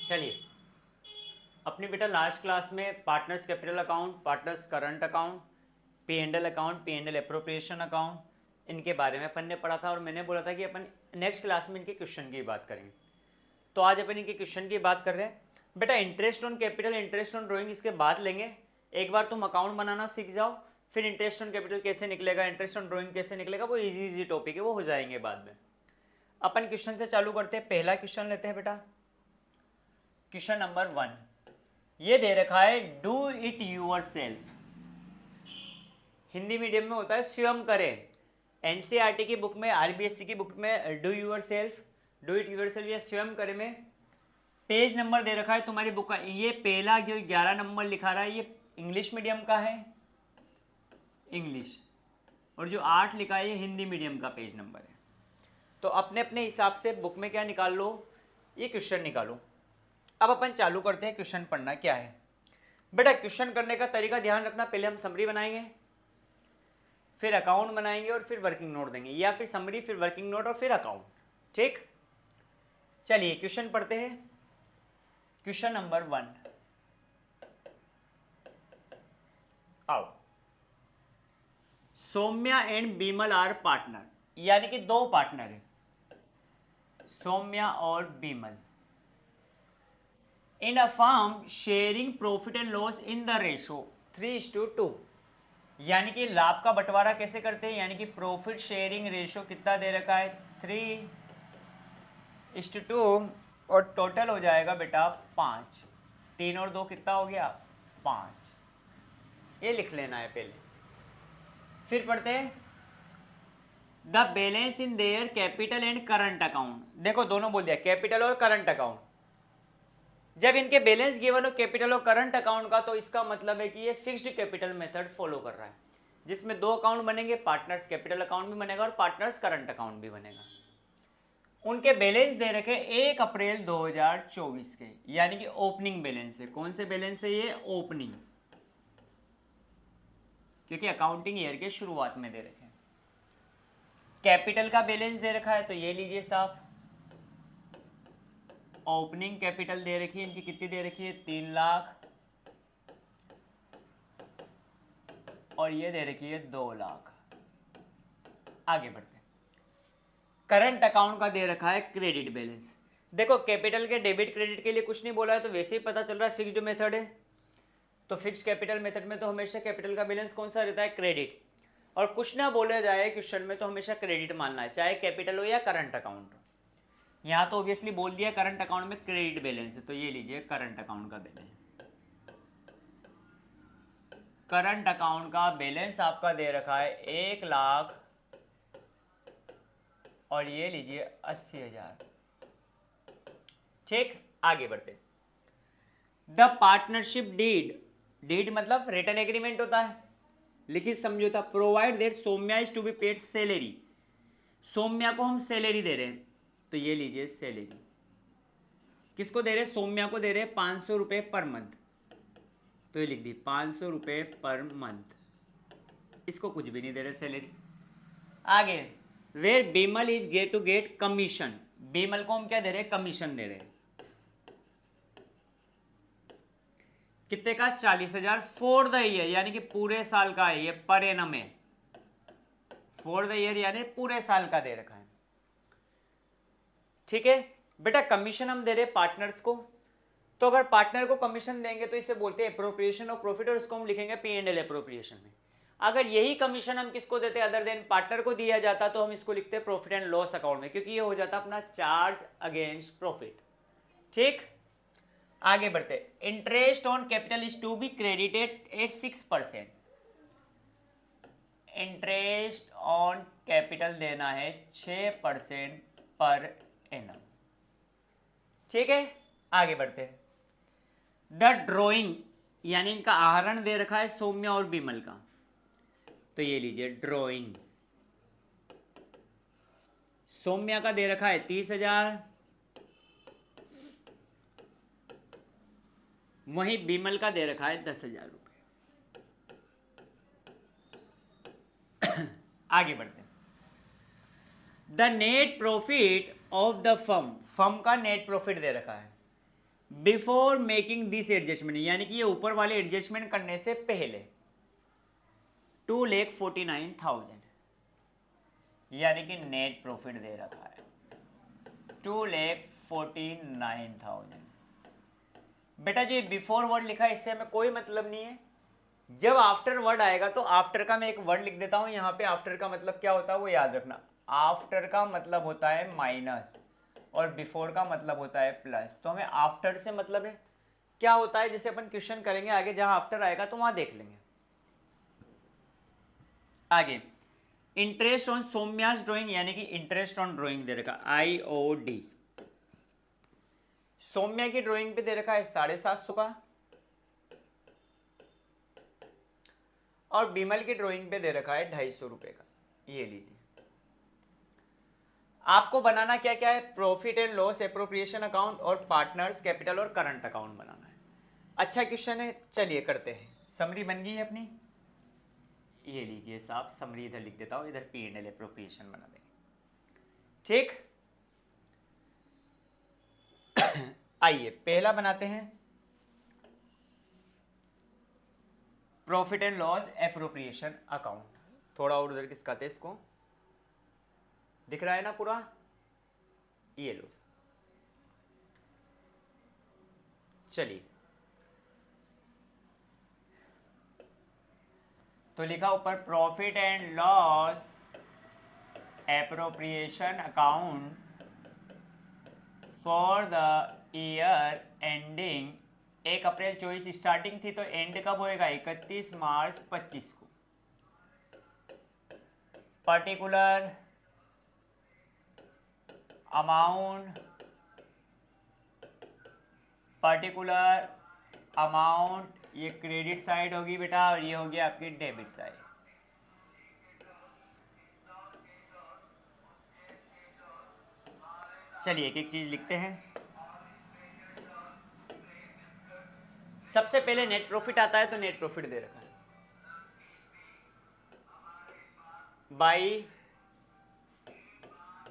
चलिए, अपनी बेटा लास्ट क्लास में partners capital account, partners current account, P and L account, P and L appropriation account, इनके बारे में अपन ने पढ़ा था और मैंने बोला था कि अपन नेक्स्ट क्लास में इनके क्वेश्चन की बात करेंगे। तो आज अपन इनके क्वेश्चन की बात कर रहे हैं। बेटा interest on capital, interest on drawing इसके बाद लेंगे। एक बार तुम अकाउंट बनाना सीख जाओ, फिर इंटरेस्ट ऑन कैपिटल कैसे निकलेगा, इंटरेस्ट ऑन ड्रॉइंग कैसे निकलेगा, वो इजी टॉपिक है, वो हो जाएंगे बाद में। अपन क्वेश्चन से चालू करते हैं। पहला क्वेश्चन लेते हैं बेटा, क्वेश्चन नंबर 1। ये दे रखा है do it yourself, Hindi medium में होता है स्वयं करें। एनसीईआरटी की बुक में, आरबीएससी की बुक में do yourself, do it yourself या स्वयं करें में पेज नंबर दे रखा है तुम्हारी बुक का। ये पहला जो 11 नंबर लिखा रहा है ये इंग्लिश मीडियम का है, इंग्लिश, और जो 8 लिखा है ये हिंदी मीडियम का पेज नंबर है। तो अपने अपने हिसाब से बुक में क्या निकाल लो, ये क्वेश्चन निकालो। अब अपन चालू करते हैं क्वेश्चन पढ़ना। क्या है बेटा, क्वेश्चन करने का तरीका ध्यान रखना, पहले हम समरी बनाएंगे, फिर अकाउंट बनाएंगे और फिर वर्किंग नोट देंगे, या फिर समरी फिर वर्किंग नोट और फिर अकाउंट। ठीक, चलिए क्वेश्चन पढ़ते हैं। क्वेश्चन नंबर 1, आओ। Saumya and Bimal are partner, यानी कि दो पार्टनर है, सौम्या और Bimal, in a firm sharing profit and loss in the ratio 3:2। यानी कि लाभ का बंटवारा कैसे करते हैं, यानी कि प्रॉफिट शेयरिंग रेशो कितना दे रखा है 3:2, और टोटल हो जाएगा बेटा 5। 3 और 2 कितना हो गया 5, ये लिख लेना है पहले। फिर पढ़ते हैं the balance in their capital and current account. देखो दोनों बोल दिया, कैपिटल और करंट अकाउंट। जब इनके बैलेंस गिवन हो कैपिटल और करंट अकाउंट का, तो इसका मतलब है कि ये फिक्स्ड कैपिटल मेथड फॉलो कर रहा है, जिसमें दो अकाउंट बनेंगे, पार्टनर्स कैपिटल अकाउंट भी बनेगा और पार्टनर्स करंट अकाउंट भी बनेगा। उनके बैलेंस दे रखे 1 अप्रैल 2024 के, यानी कि ओपनिंग बैलेंस है। कौन से बैलेंस है ये, ओपनिंग, क्योंकि अकाउंटिंग ईयर के शुरुआत में दे रखे। कैपिटल का बैलेंस दे रखा है तो ये लीजिए साहब, ओपनिंग कैपिटल दे रखी है इनकी, कितनी दे रखी है 3 लाख, और ये दे रखी है 2 लाख। आगे बढ़ते हैं, करंट अकाउंट का दे रखा है क्रेडिट बैलेंस। देखो कैपिटल के डेबिट क्रेडिट के लिए कुछ नहीं बोला है, तो वैसे ही पता चल रहा है फिक्स्ड मेथड है। तो फिक्स कैपिटल मेथड में तो हमेशा कैपिटल का बैलेंस कौन सा रहता है, क्रेडिट। और कुछ ना बोला जाए क्वेश्चन में तो हमेशा क्रेडिट मानना है, चाहे कैपिटल हो या करंट अकाउंट हो। यहाँ तो ऑब्वियसली बोल दिया करंट अकाउंट में क्रेडिट बैलेंस है, तो ये लीजिए करंट अकाउंट का बैलेंस। करंट अकाउंट का बैलेंस आपका दे रखा है 1 लाख, और ये लीजिए 80,000। ठीक, आगे बढ़ते। द पार्टनरशिप डीड, डीड मतलब रिटर्न एग्रीमेंट होता है, लिखित समझौता, provide that Saumya is to be paid salary. Saumya को हम सैलरी दे रहे हैं, तो ये लीजिए सैलरी। किसको दे रहे हैं, सौम्या को दे रहे हैं 500 रुपये पर मंथ, तो ये लिख दी 500 रुपये पर मंथ। इसको कुछ भी नहीं दे रहे सैलरी। आगे, where Bimal is get to get commission, Bimal को हम क्या दे रहे हैं, कमीशन दे रहे हैं। कितने का, 40,000 फॉर द ईयर, यानी कि पूरे साल का है ये, पर एनम है, फॉर द ईयर यानी पूरे साल का दे रखा है। ठीक है बेटा, कमीशन हम दे रहे पार्टनर्स को, तो अगर पार्टनर को कमीशन देंगे तो इसे बोलते हैं अप्रोप्रिएशन ऑफ प्रॉफिट, और इसको हम लिखेंगे पी एंड एल अप्रोप्रिएशन में। अगर यही कमीशन हम किसको देते अदर देन पार्टनर को दिया जाता, तो हम इसको लिखते हैं प्रॉफिट एंड लॉस अकाउंट में, क्योंकि ये हो जाता अपना चार्ज अगेंस्ट प्रॉफिट। ठीक, आगे बढ़ते, interest on capital is to be credited at 6%। Interest on capital देना है 6% पर एनम। ठीक है, आगे बढ़ते हैं। द ड्रॉइंग, यानी इनका आहरण दे रखा है सौम्या और बीमल का, तो ये लीजिए ड्रॉइंग। सौम्या का दे रखा है 30,000, वहीं बीमल का दे रखा है 10,000 रुपये। आगे बढ़ते हैं, the net profit of the firm, firm का नेट प्रॉफिट दे रखा है, बिफोर मेकिंग दिस एडजस्टमेंट, यानी कि ये ऊपर वाले एडजस्टमेंट करने से पहले 2,49,000, यानी कि नेट प्रॉफिट दे रखा है 2,49,000। बेटा जो ये बिफोर वर्ड लिखा है इससे हमें कोई मतलब नहीं है। जब आफ्टर वर्ड आएगा तो आफ्टर का मैं एक वर्ड लिख देता हूं यहाँ पे। आफ्टर का मतलब क्या होता है वो याद रखना। आफ्टर का मतलब होता है माइनस और बिफोर का मतलब होता है प्लस। तो हमें आफ्टर से मतलब है क्या होता है, जैसे अपन क्वेश्चन करेंगे आगे, जहां आफ्टर आएगा तो वहां देख लेंगे। आगे इंटरेस्ट ऑन सौम्यास ड्राइंग, यानी कि इंटरेस्ट ऑन ड्राइंग दे रखा IOD। सौम्या की ड्राइंग पे दे रखा है 750 का और बिमल की ड्राइंग पे दे रखा है 250 रुपए का। ये लीजिए। आपको बनाना क्या क्या है, profit and loss, appropriation account और पार्टनर्स कैपिटल और करंट अकाउंट बनाना है। अच्छा क्वेश्चन है, चलिए करते हैं। समरी बन गई है अपनी, ये लीजिए साहब समरी इधर लिख देता हूँ, इधर P&L एप्रोप्रिएशन बना देंगे। ठीक आइए पहला बनाते हैं profit and loss appropriation account. थोड़ा और उधर किसकाते इसको, दिख रहा है ना पूरा, ये लो। चलिए तो लिखा ऊपर profit and loss appropriation account for the year ending 1 April 24। Starting थी तो एंड कब होएगा, 31 मार्च 25 को। पर्टिकुलर अमाउंट, पर्टिकुलर अमाउंट, ये क्रेडिट साइड होगी बेटा और ये होगी आपकी डेबिट साइड। चलिए एक एक चीज लिखते हैं। सबसे पहले नेट प्रॉफिट आता है तो नेट प्रॉफिट दे रखा है by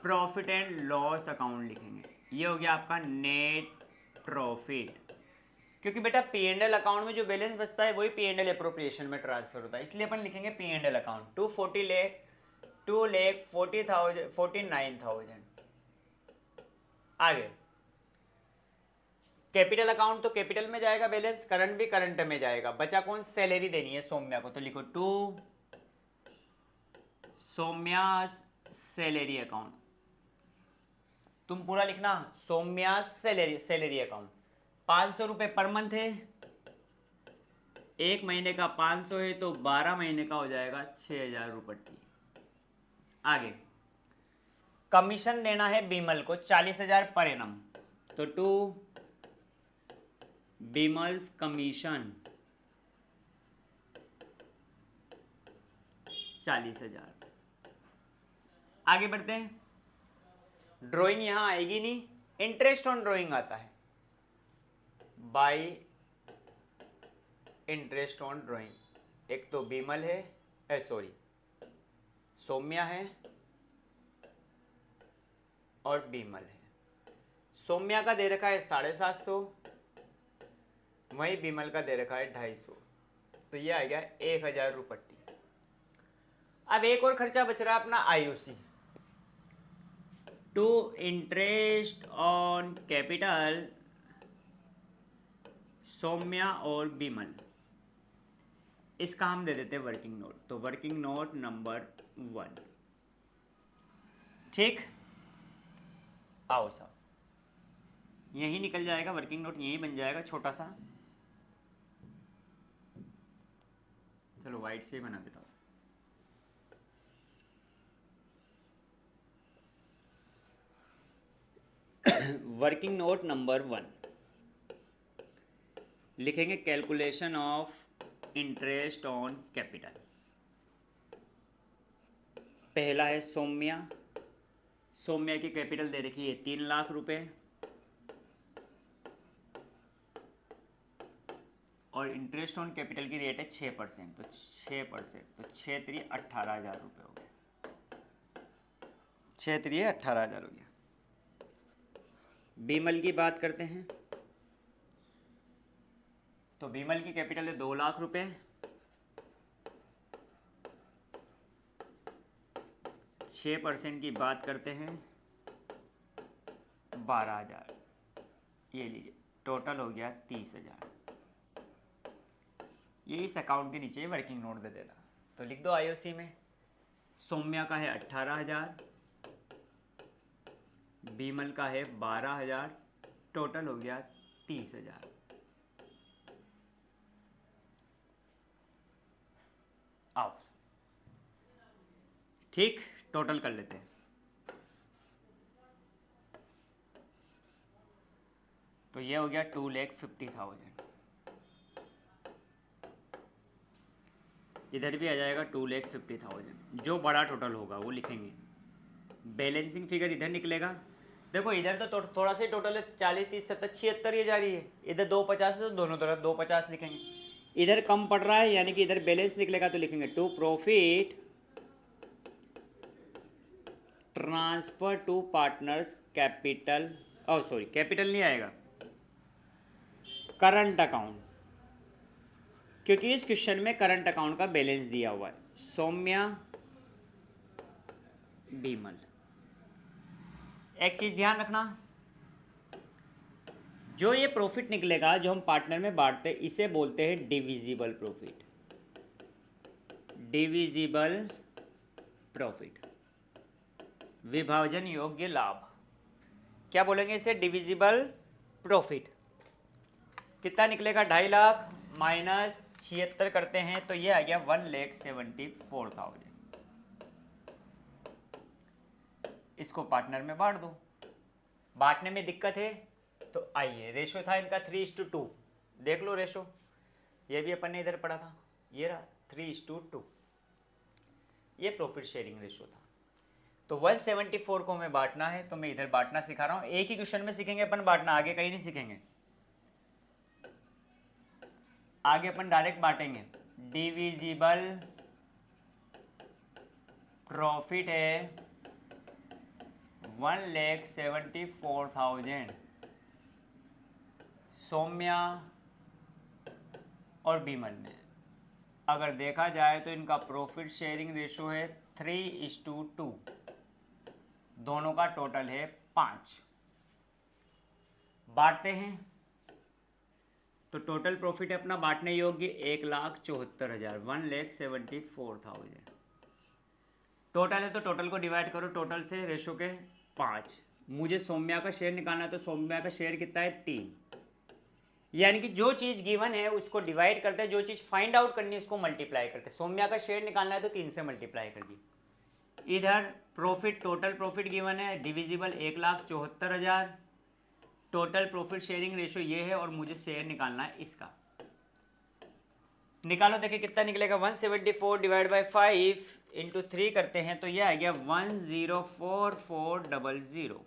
profit and loss account लिखेंगे। ये हो गया आपका नेट प्रॉफिट, क्योंकि बेटा P&L अकाउंट में जो बैलेंस बचता है वही P&L एप्रोप्रिएशन में ट्रांसफर होता है, इसलिए अपन लिखेंगे P&L अकाउंट 2,49,000। आगे कैपिटल अकाउंट तो कैपिटल में जाएगा बैलेंस, करंट भी करंट में जाएगा। बचा कौन, सैलरी देनी है सौम्या को, तो लिखो टू सौम्यास सैलरी अकाउंट। तुम पूरा लिखना सौम्यास सैलरी अकाउंट। 500 रुपए पर मंथ है, 1 महीने का 500 है तो 12 महीने का हो जाएगा 6,000 रुपये। आगे कमीशन देना है बीमल को 40,000 पर एनम, तो टू बीमल्स कमीशन 40,000। आगे बढ़ते हैं। ड्राइंग यहां आएगी नहीं, इंटरेस्ट ऑन ड्राइंग आता है बाय इंटरेस्ट ऑन ड्राइंग। एक तो बीमल है, सॉरी सौम्या है और बीमल है। सौम्या का दे रखा है 750, वही बीमल का दे रखा है 250, तो ये आ गया 1,000 रुपये। अब एक और खर्चा बच रहा है अपना IOC, to interest on capital Saumya और बीमल। इसका हम दे देते हैं वर्किंग नोट, तो वर्किंग नोट नंबर 1। ठीक, आओ साहब यही निकल जाएगा, वर्किंग नोट यही बन जाएगा छोटा सा। चलो वाइट से ही बना देता हूँ। वर्किंग नोट नंबर 1 लिखेंगे calculation of interest on capital. पहला है सौम्या, सौम्या की कैपिटल दे रखी है 3 लाख रुपए और इंटरेस्ट ऑन कैपिटल की रेट है 6%, तो 6%, तो 6 3 18,000 रुपये हो गए। 6 3 18,000 हो गया। बीमल की बात करते हैं, तो बीमल की कैपिटल है 2 लाख रुपए, 6% की बात करते हैं 12,000, ये लीजिए टोटल हो गया 30,000। ये इस अकाउंट के नीचे वर्किंग नोट दे देना। तो लिख दो आईओसी में, सौम्या का है 18,000, बीमल का है 12,000, टोटल हो गया 30,000। आओ ठीक, टोटल कर लेते हैं। तो ये हो गया 2,50,000। इधर भी आ जाएगा 2,50,000। जो बड़ा टोटल होगा वो लिखेंगे। बैलेंसिंग फिगर इधर निकलेगा। देखो इधर तो थोड़ा सा टोटल है, 40, 30, 70, 76 ये जा रही है। इधर 250 है तो दोनों तरफ 250 लिखेंगे। इधर कम पड़ रहा है यानी कि इधर बैलेंस निकलेगा तो लिखेंगे to profit transfer to partners capital, sorry capital नहीं आएगा, करंट अकाउंट, क्योंकि इस क्वेश्चन में करंट अकाउंट का बैलेंस दिया हुआ है। सौम्या बीमल। एक चीज ध्यान रखना, जो ये प्रॉफिट निकलेगा जो हम पार्टनर में बांटते हैं इसे बोलते हैं डिविजिबल प्रॉफिट। डिविजिबल प्रॉफिट, विभाजन योग्य लाभ। क्या बोलेंगे इसे? Divisible profit. कितना निकलेगा? 2.5 लाख माइनस 76 करते हैं तो ये आ गया 1,74,000। इसको पार्टनर में बांट दो। बांटने में दिक्कत है तो आइए, रेशो था इनका 3:2, देख लो रेशो, ये भी अपन ने इधर पढ़ा था, ये रहा 3:2। ये प्रॉफिट शेयरिंग रेशो था। तो 174 को हमें बांटना है, तो मैं इधर बांटना सिखा रहा हूँ। एक ही क्वेश्चन में सीखेंगे अपन बांटना, आगे कहीं नहीं सीखेंगे। आगे अपन डायरेक्ट बांटेंगे। डिविजिबल प्रॉफिट है 1,74,000 सौम्या और बीमल में। अगर देखा जाए तो इनका प्रॉफिट शेयरिंग रेशो है 3:2, दोनों का टोटल है 5। बांटते हैं तो टोटल प्रॉफिट है अपना बांटने योग्य 1,74,000, 1,74,000 टोटल है। तो टोटल को डिवाइड करो टोटल से, रेशो के 5। मुझे सौम्या का शेयर निकालना है तो सौम्या का शेयर कितना है? 3। यानी कि जो चीज़ गिवन है उसको डिवाइड करते हैं, जो चीज़ फाइंड आउट करनी है उसको मल्टीप्लाई करते हैं। सौम्या का शेयर निकालना है तो 3 से मल्टीप्लाई कर दी। इधर प्रॉफिट, टोटल प्रॉफिट गिवन है, divisible 1,74,000, total profit sharing ratio ये है और मुझे शेयर निकालना है इसका। निकालो, देखिए कितना निकलेगा। 174 डिवाइड बाई 5 इंटू 3 करते हैं तो ये आ गया 1,044,000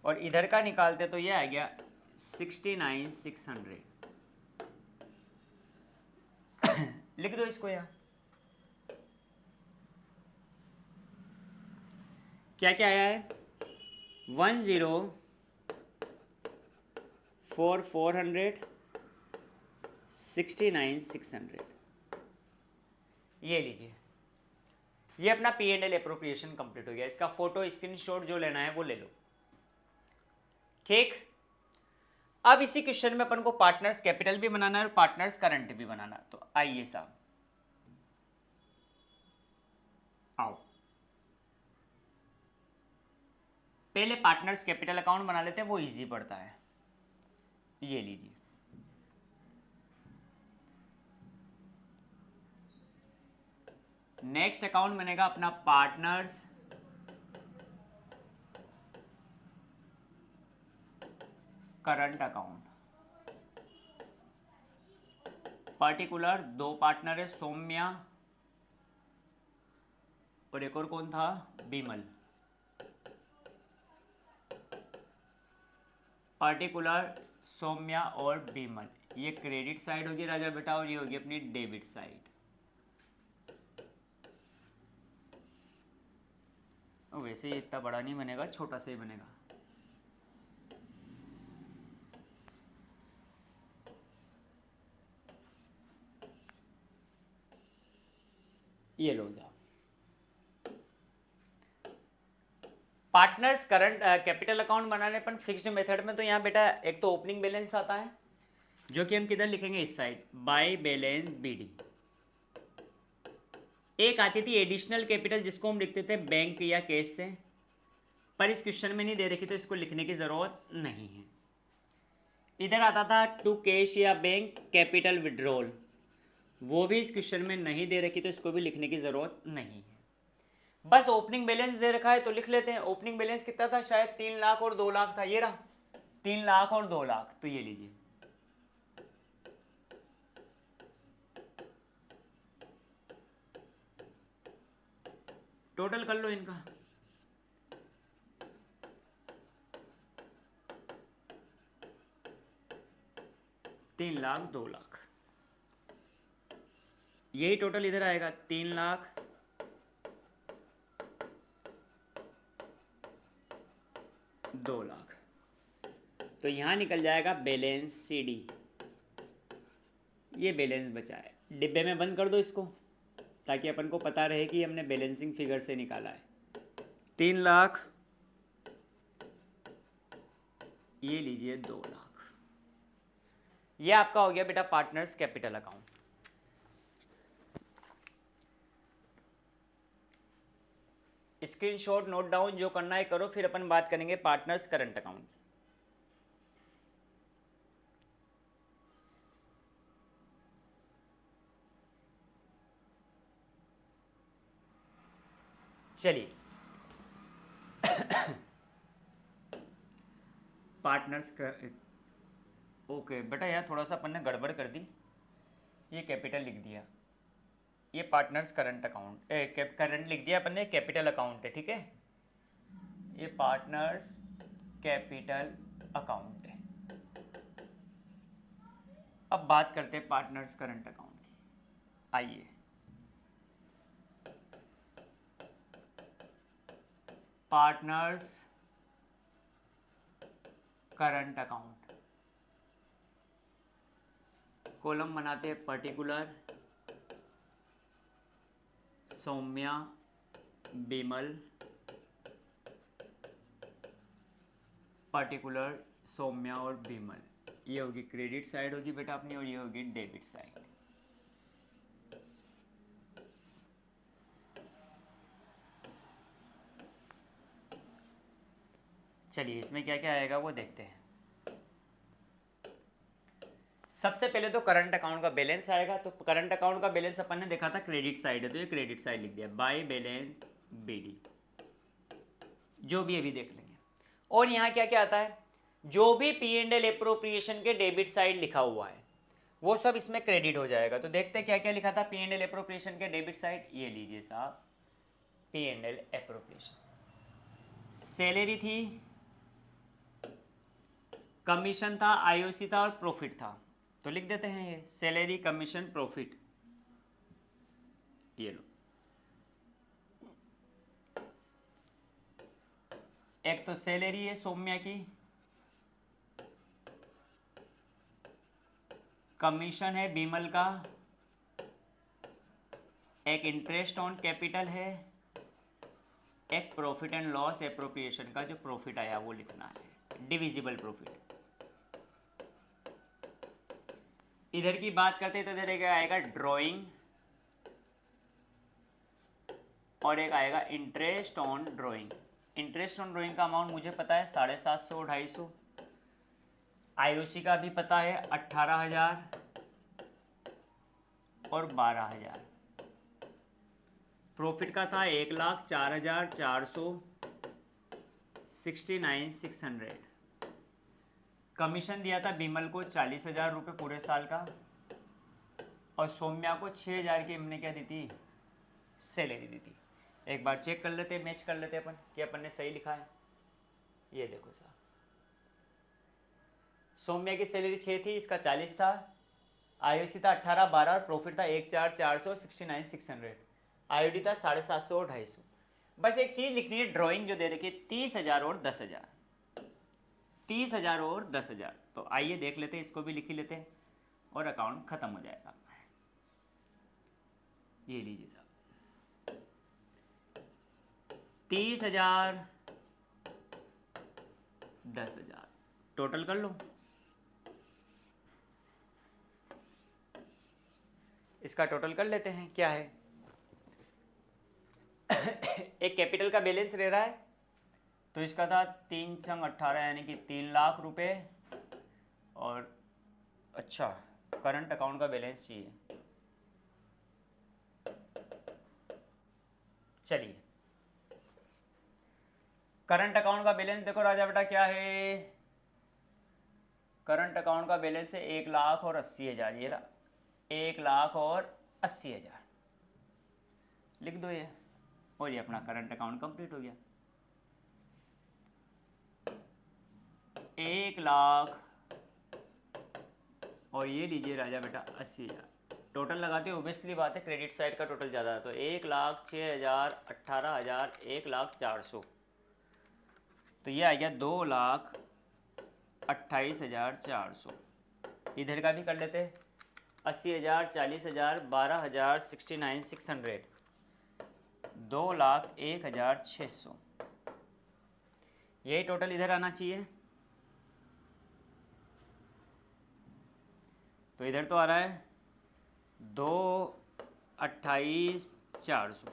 और इधर का निकालते तो ये आ गया 69,600। लिख दो इसको यहाँ। क्या क्या आया है? 1,044,000, 69,600। ये लीजिए, ये अपना P&L एप्रोप्रिएशन कंप्लीट हो गया। इसका फोटो स्क्रीनशॉट जो लेना है वो ले लो, ठीक। अब इसी क्वेश्चन में अपन को पार्टनर्स कैपिटल भी बनाना है और पार्टनर्स करंट भी बनाना है। तो आइए साहब, आओ पहले पार्टनर्स कैपिटल अकाउंट बना लेते हैं, वो इजी पड़ता है। ये लीजिए, नेक्स्ट अकाउंट बनेगा अपना partners current account. Particular 2 partner है, सौम्या और एक और कौन था? बीमल। पर्टिकुलर सौम्या और बीमल, ये क्रेडिट साइड होगी राजा बेटा और ये होगी अपनी डेबिट साइड। वैसे ये इतना बड़ा नहीं बनेगा, छोटा सा ही बनेगा। ये लो जाओ। पार्टनर्स करंट कैपिटल अकाउंट बनाने पर फिक्स्ड मेथड में तो यहाँ बेटा एक तो ओपनिंग बैलेंस आता है जो कि हम किधर लिखेंगे, इस साइड, बाय बैलेंस बीडी। एक आती थी एडिशनल कैपिटल जिसको हम लिखते थे बैंक या कैश से, पर इस क्वेश्चन में नहीं दे रखी तो इसको लिखने की ज़रूरत नहीं है। इधर आता था टू कैश या बैंक कैपिटल विड्रॉल, वो भी इस क्वेश्चन में नहीं दे रखी तो इसको भी लिखने की ज़रूरत नहीं है। बस ओपनिंग बैलेंस दे रखा है तो लिख लेते हैं। ओपनिंग बैलेंस कितना था, शायद 3 लाख और 2 लाख था, ये रहा 3 लाख और 2 लाख, तो ये लीजिए। टोटल कर लो इनका, तीन लाख 2 लाख, यही टोटल इधर आएगा 3 लाख 2 लाख। तो यहां निकल जाएगा बैलेंस सीडी, ये बैलेंस बचा है। डिब्बे में बंद कर दो इसको ताकि अपन को पता रहे कि हमने बैलेंसिंग फिगर से निकाला है। 3 लाख, ये लीजिए 2 लाख। ये आपका हो गया बेटा partners capital account. Screenshot note down, जो करना है करो, फिर अपन बात करेंगे पार्टनर्स करंट अकाउंट। चलिए पार्टनर्स कर, ओके बेटा यार थोड़ा सा अपन ने गड़बड़ कर दी, ये कैपिटल लिख दिया, ये पार्टनर्स करंट अकाउंट करंट लिख दिया अपन ने, कैपिटल अकाउंट है, ठीक है, ये पार्टनर्स कैपिटल अकाउंट है। अब बात करते हैं पार्टनर्स करंट अकाउंट की। आइए, पार्टनर्स करंट अकाउंट, कॉलम बनाते हैं पर्टिकुलर, सौम्या, बिमल, पर्टिकुलर, सौम्या और बिमल। ये होगी क्रेडिट साइड होगी बेटा अपनी, और ये होगी डेबिट साइड। चलिए इसमें क्या क्या आएगा वो देखते हैं। सबसे पहले तो करंट अकाउंट का बैलेंस आएगा, तो करंट अकाउंट का बैलेंस अपन ने देखा था क्रेडिट साइड है, तो ये क्रेडिट साइड लिख दिया, बाय बैलेंस बीडी, जो भी अभी देख लेंगे। और यहाँ क्या क्या आता है, जो भी पी एंड एल एप्रोप्रिएशन के डेबिट साइड लिखा हुआ है वो सब इसमें क्रेडिट हो जाएगा। तो देखते हैं क्या क्या लिखा था पी एंड एल एप्रोप्रिएशन के डेबिट साइड, ये लीजिए साहब, P and L appropriation, salary थी, कमीशन था, आईओसी था और प्रॉफिट था। तो लिख देते हैं ये सैलरी, कमीशन, प्रॉफिट, ये लो। एक तो सैलरी है सौम्या की, कमीशन है बिमल का, एक इंटरेस्ट ऑन कैपिटल है, एक प्रॉफिट एंड लॉस एप्रोप्रिएशन का जो प्रॉफिट आया वो लिखना है, डिविजिबल प्रॉफिट। इधर की बात करते हैं तो इधर एक आएगा ड्राइंग और एक आएगा interest on drawing. Interest on drawing का अमाउंट मुझे पता है 750 250, आईओसी का भी पता है 18,000 और 12,000, प्रॉफिट का था 1,04,400, 69,600, कमीशन दिया था बिमल को 40,000 रुपये पूरे साल का, और सौम्या को 6,000 की हमने क्या दी थी, सैलरी दी थी। एक बार चेक कर लेते, मैच कर लेते अपन कि अपन ने सही लिखा है। ये देखो साहब, सौम्या की सैलरी 6 थी, इसका 40 था, आईओसी था 18, 12 और प्रॉफिट था 1,04,400, 69,600, आईओडी था 750 और 250। बस एक चीज़ लिखनी है, ड्राइंग जो दे रखी है 30,000 और 10,000, 30,000 और 10,000। तो आइए देख लेते हैं, इसको भी लिख ही लेते हैं और अकाउंट खत्म हो जाएगा। ये लीजिए साहब, 30,000, 10,000, टोटल कर लो। इसका टोटल कर लेते हैं, क्या है। एक कैपिटल का बैलेंस रह रहा है, तो इसका था 3×18 यानी कि 3 लाख रुपए। और अच्छा, करंट अकाउंट का बैलेंस चाहिए। चलिए, करंट अकाउंट का बैलेंस देखो राजा बेटा क्या है। करंट अकाउंट का बैलेंस है 1,80,000। ये रहा 1,80,000, लिख दो ये, और ये अपना करंट अकाउंट कंप्लीट हो गया। 1,00,000 और ये लीजिए राजा बेटा 80,000। टोटल लगाते हो, ओबियसली बात है क्रेडिट साइड का टोटल ज़्यादा है, तो 1,00,000, 6,000, 18,000, 1,04,00,000, तो ये आ गया 2,28,400। इधर का भी कर लेते हैं, 80,000, 40,000, 12,000, 69,600, 2,01,600, यही टोटल इधर आना चाहिए। तो इधर तो आ रहा है 2,28,400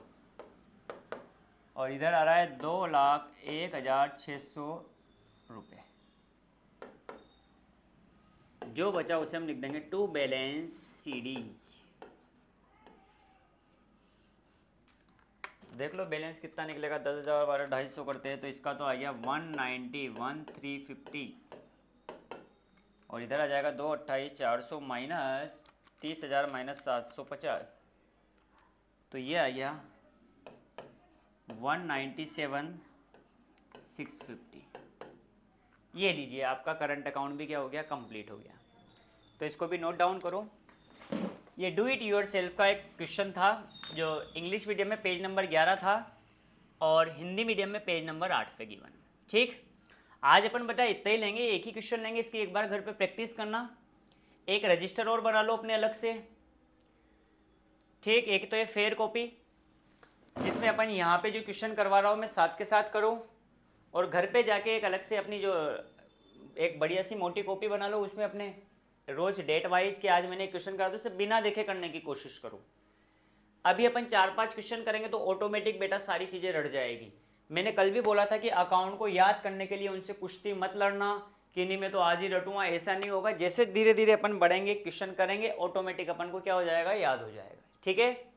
और इधर आ रहा है 2,01,600 रुपये। जो बचा उसे हम लिख देंगे टू बैलेंस CD। तो देख लो बैलेंस कितना निकलेगा, 10,000 12 250 करते हैं तो इसका तो आ गया 191,350 और इधर आ जाएगा 2,28,400 माइनस 30,000 माइनस 750, तो ये आ गया 197,650। ये लीजिए, आपका करंट अकाउंट भी क्या हो गया, कंप्लीट हो गया। तो इसको भी नोट डाउन करो। ये डू इट यूर सेल्फ का एक क्वेश्चन था जो इंग्लिश मीडियम में पेज नंबर 11 था और हिंदी मीडियम में पेज नंबर 8 पे गिवन। ठीक, आज अपन बेटा इतना ही लेंगे, एक ही क्वेश्चन लेंगे, इसकी एक बार घर पे प्रैक्टिस करना। एक रजिस्टर और बना लो अपने अलग से। ठीक, एक तो ये फेयर कॉपी जिसमें अपन यहाँ पे जो क्वेश्चन करवा रहा हूँ मैं साथ के साथ करो, और घर पे जाके एक अलग से अपनी जो एक बढ़िया सी मोटी कॉपी बना लो, उसमें अपने रोज डेट वाइज कि आज मैंने क्वेश्चन करा, तो उसे बिना देखे करने की कोशिश करो। अभी अपन 4-5 क्वेश्चन करेंगे तो ऑटोमेटिक बेटा सारी चीज़ें रट जाएगी। मैंने कल भी बोला था कि अकाउंट को याद करने के लिए उनसे कुश्ती मत लड़ना कि नहीं मैं तो आज ही रटूंगा, ऐसा नहीं होगा। जैसे धीरे धीरे अपन बढ़ेंगे, क्वेश्चन करेंगे, ऑटोमेटिक अपन को क्या हो जाएगा, याद हो जाएगा। ठीक है।